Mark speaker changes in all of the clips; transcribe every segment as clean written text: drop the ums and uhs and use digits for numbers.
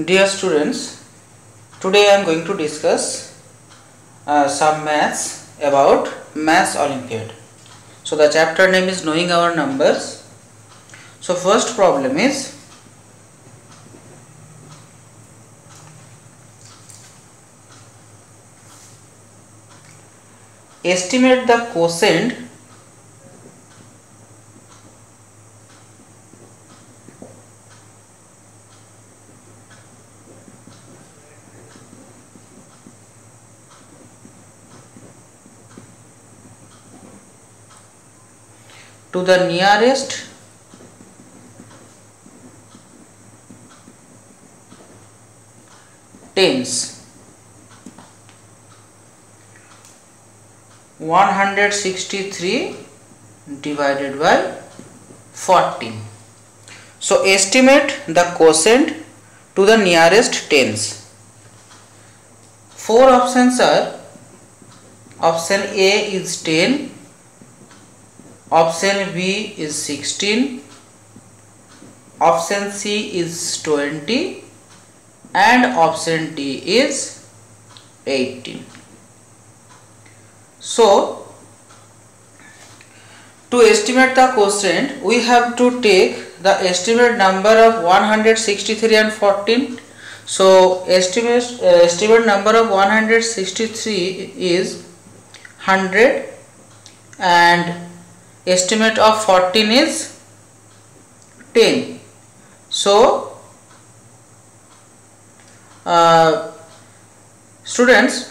Speaker 1: Dear students, today I am going to discuss some maths about Maths Olympiad. So the chapter name is Knowing Our Numbers. So first problem is estimate the quotient to the nearest tens. 163 divided by 14. So estimate the quotient to the nearest tens. Four options are: option A is 10, option B is 16, option C is 20 and option D is 18. So to estimate the quotient, we have to take the estimate number of 163 and 14. So estimate number of 163 is 100 and estimate of 14 is 10. So students,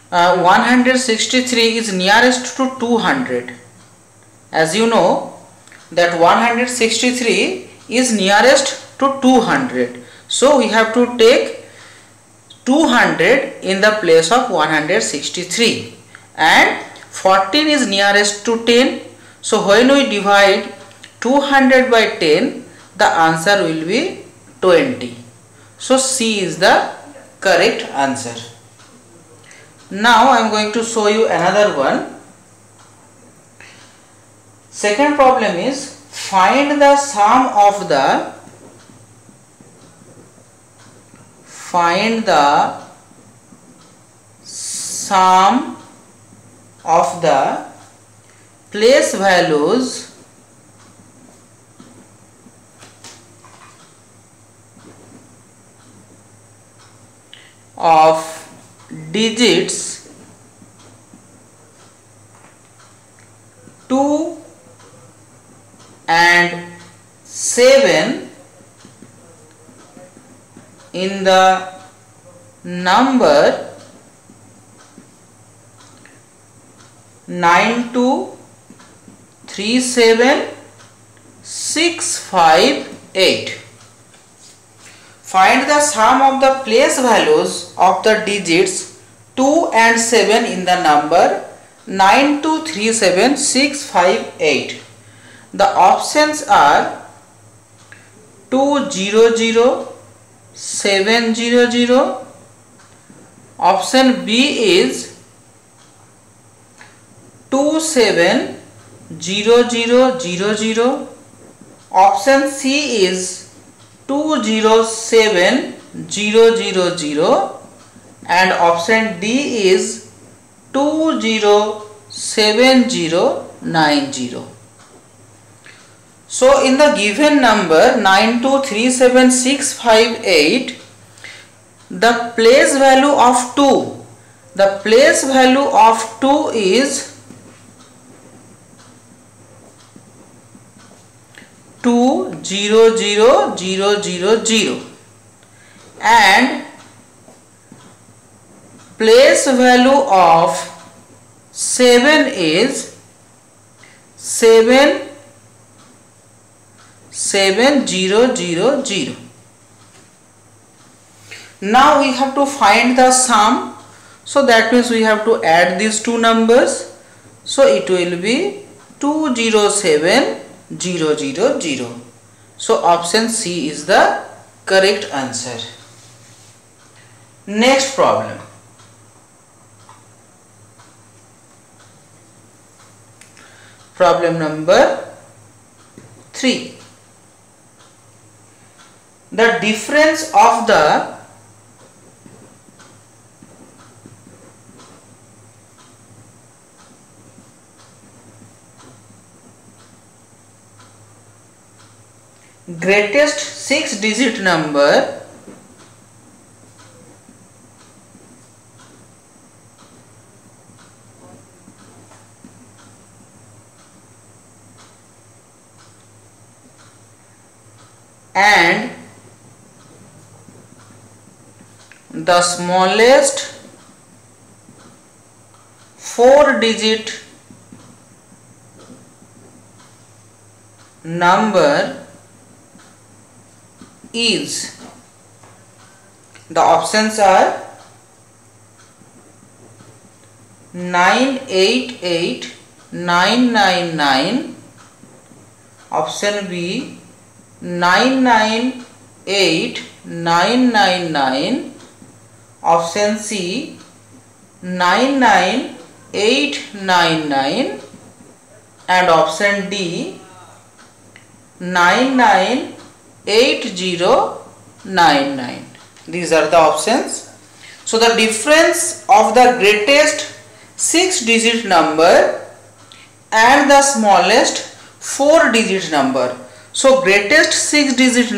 Speaker 1: 163 is nearest to 200. As you know that 163 is nearest to 200. So we have to take 200 in the place of 163, and 14 is nearest to 10. So when we divide 200 by 10, the answer will be 20. So C is the correct answer. Now I am going to show you another one. Second problem is find the sum of the place values of digits 2 and 7 in the number 9237658. Find the sum of the place values of the digits 2 and 7 in the number 9237658. The options are 200, 700. Option B is 270000. Option C is 207000 and option D is 207090. So in the given number 9237658, the place value of 2, is 200000 and place value of 7 is 77000. Now we have to find the sum. So that means we have to add these two numbers. So it will be 207000. So option C is the correct answer. Next problem. Problem number 3. the difference of the greatest 6-digit number and the smallest 4-digit number is. The options are 988999, option B 998999, option C 99899, and option D 998099. These are the options. So the difference of the greatest 6-digit number and the smallest 4-digit number. So greatest 6-digit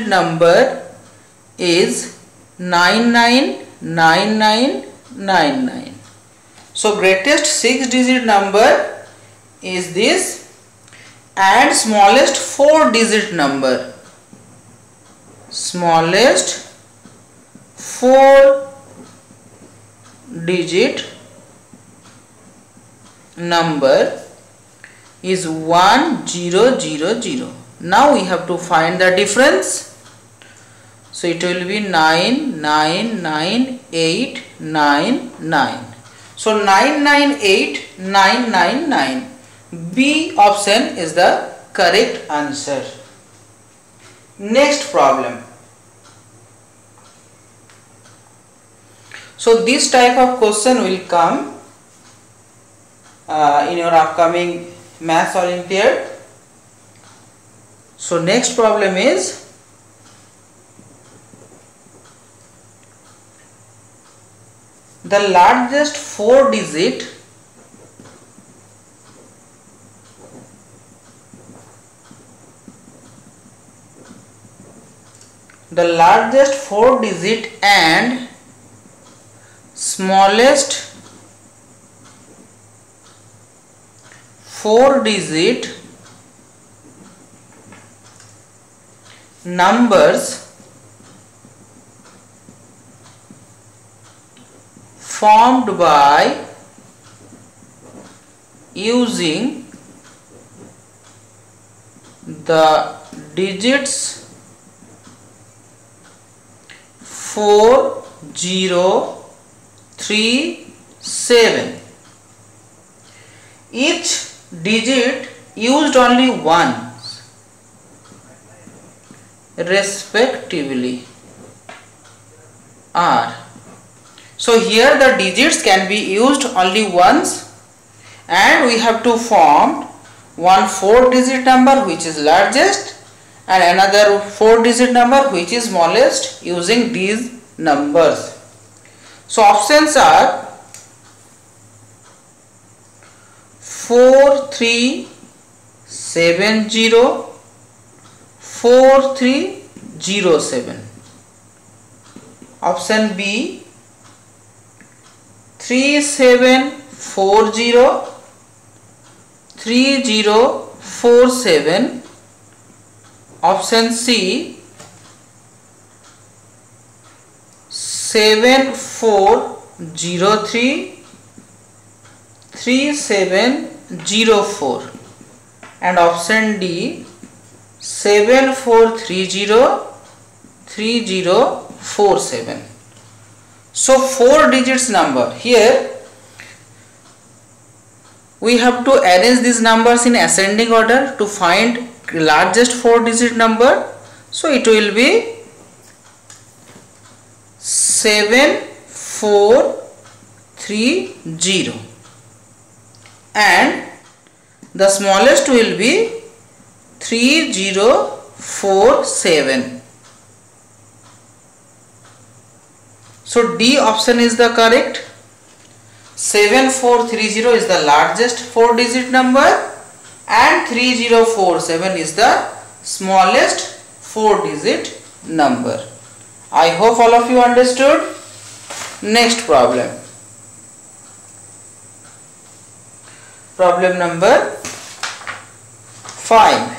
Speaker 1: number is 999999. So greatest 6-digit number is this, and smallest 4-digit number, smallest 4-digit number is 1000. Now we have to find the difference. So it will be 999899. So 998999. B option is the correct answer. Next problem. So this type of question will come in your upcoming Maths Olympiad. So next problem is the largest 4-digit and smallest 4-digit numbers formed by using the digits 4037. Each digit used only once, respectively, are. So here the digits can be used only once, and we have to form one 4-digit number which is largest and another 4-digit number which is smallest using these numbers. So options are 4370, 4307. Option B 3740, 3047. Option C 7403, 3704, and option D 7430, 3047. So 4 digits number. Here we have to arrange these numbers in ascending order to find largest 4-digit number. So it will be 7430, 30 and the smallest will be 3047. So D option is the correct. 7430 is the largest 4-digit number and 3047 is the smallest 4-digit number. I hope all of you understood. Next problem. Problem number 5.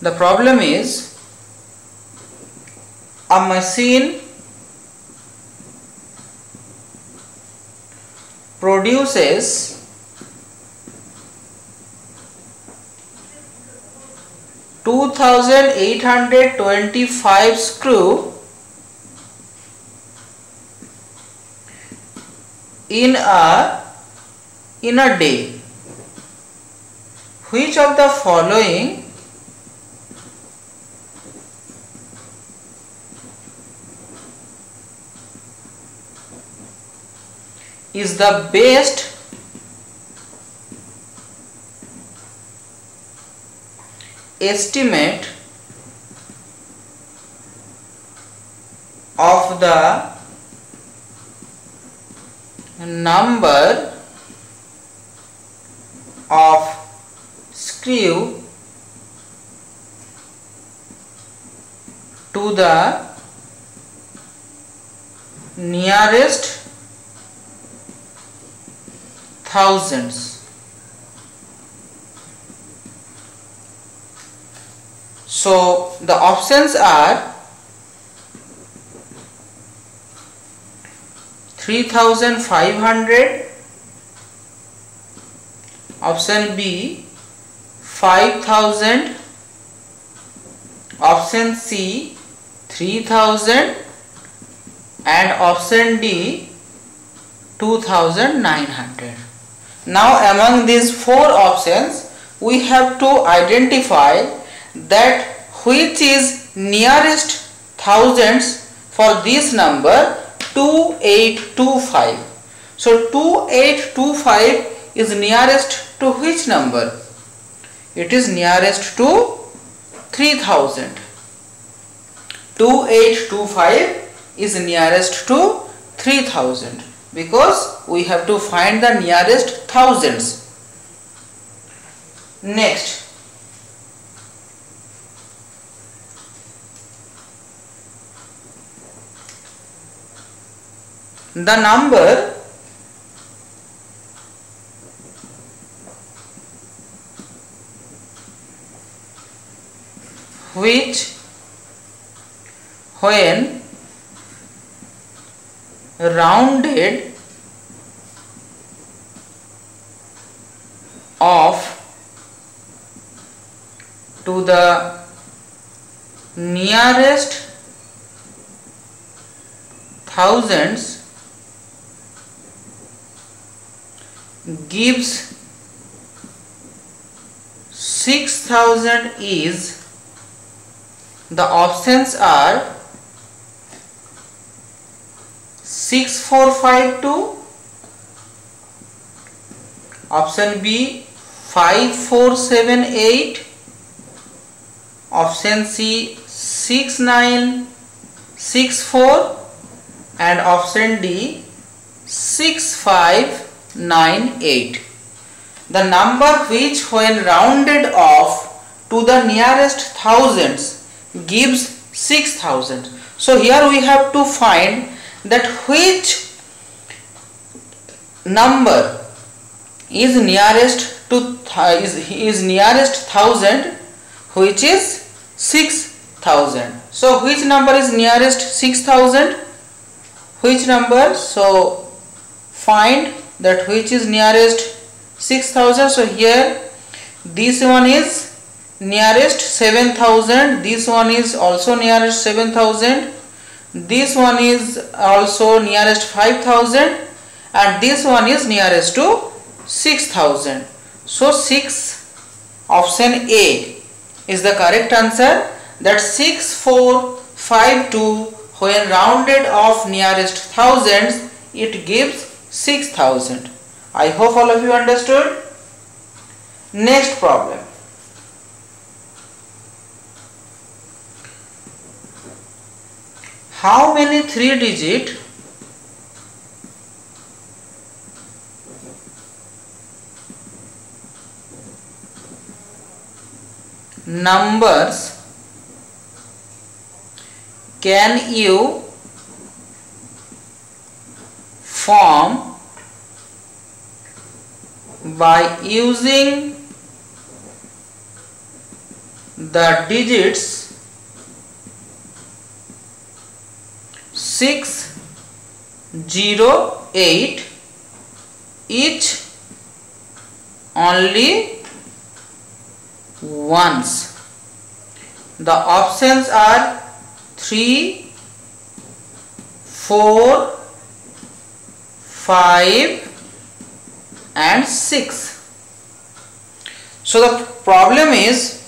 Speaker 1: The problem is a machine produces 2825 screw in a day. Which of the following is the best estimate of the number of screw to the nearest thousands? So the options are 3500, option B 5000, option C 3000 and option D 2900. Now among these four options we have to identify that which is nearest thousands for this number 2825. So 2825 is nearest to which number? It is nearest to 3000. 2825 is nearest to 3000 because we have to find the nearest thousands. Next, the number which when rounded off to the nearest thousands gives 6000 is, the options are 6452, option B 5478, option C 6964 and option D 6598. The number which when rounded off to the nearest thousands gives 6000. So here we have to find that which number is nearest to is nearest thousand, which is 6000. So which number is nearest 6000? Which number? So find that which is nearest 6000. So here this one is nearest 7000, this one is also nearest 7000, this one is also nearest 5000 and this one is nearest to 6000. So 6, option A is the correct answer, that 6452 when rounded off nearest thousands it gives 6000. I hope all of you understood. Next problem. How many 3-digit numbers can you form by using the digits 6, 0, 8 each only once? The options are 3, 4, 5 and 6. So the problem is,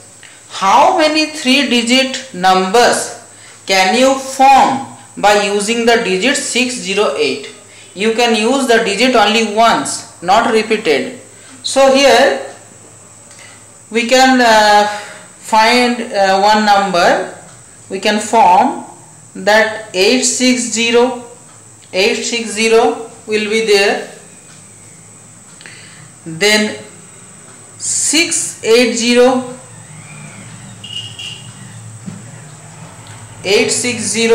Speaker 1: how many 3-digit numbers can you form by using the digit 608? You can use the digit only once, not repeated. So here we can find one number. We can form that 860 will be there, then 680, 860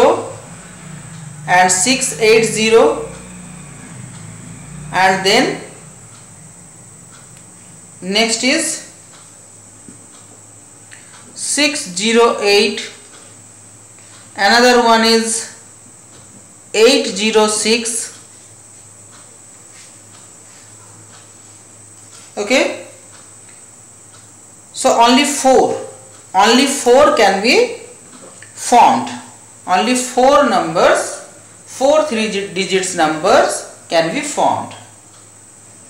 Speaker 1: and 680, and then next is 608, another one is 806. Okay, so only four can be formed. Only 4 numbers, 4 3-digit numbers can be formed.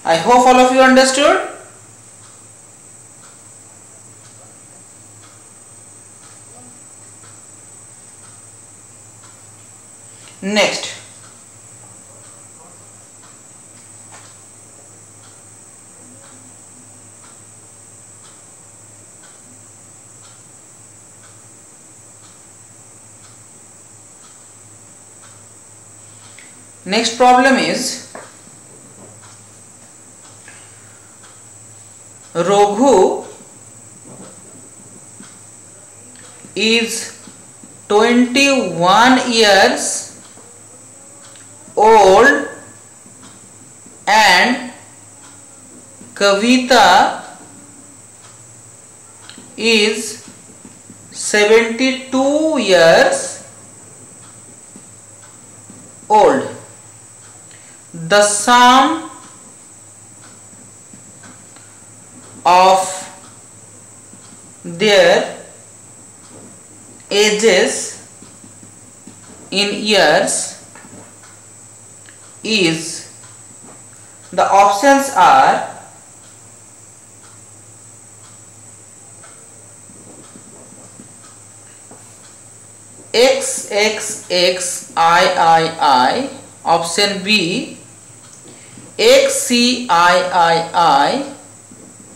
Speaker 1: I hope all of you understood. Next, next problem is, Raghu is 21 years old and Kavita is 72 years old. The sum of their ages in years is, the options are XXXIII, option B XCIII,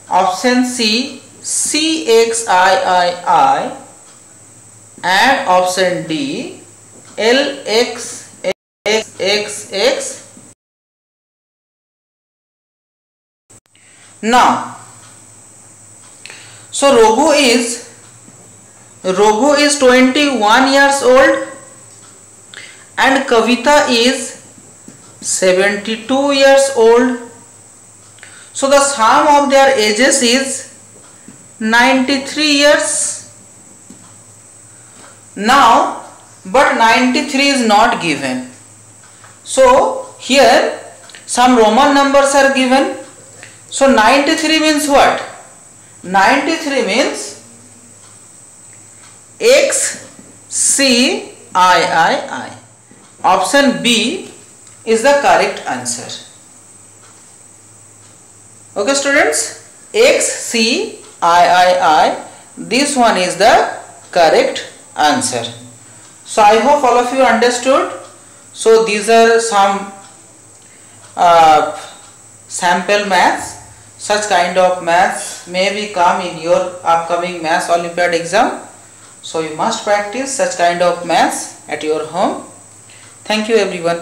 Speaker 1: option C CXIII, and option D LXXX. Now, so Raghu is 21 years old and Kavita is 72 years old. So the sum of their ages is 93 years. Now, but 93 is not given. So here some Roman numbers are given. So 93 means what? 93 means XCIII. Option B is the correct answer. Okay students, XCIII. This one is the correct answer. So I hope all of you understood. So these are some sample maths. Such kind of maths may be come in your upcoming Maths Olympiad exam. So you must practice such kind of maths at your home. Thank you everyone.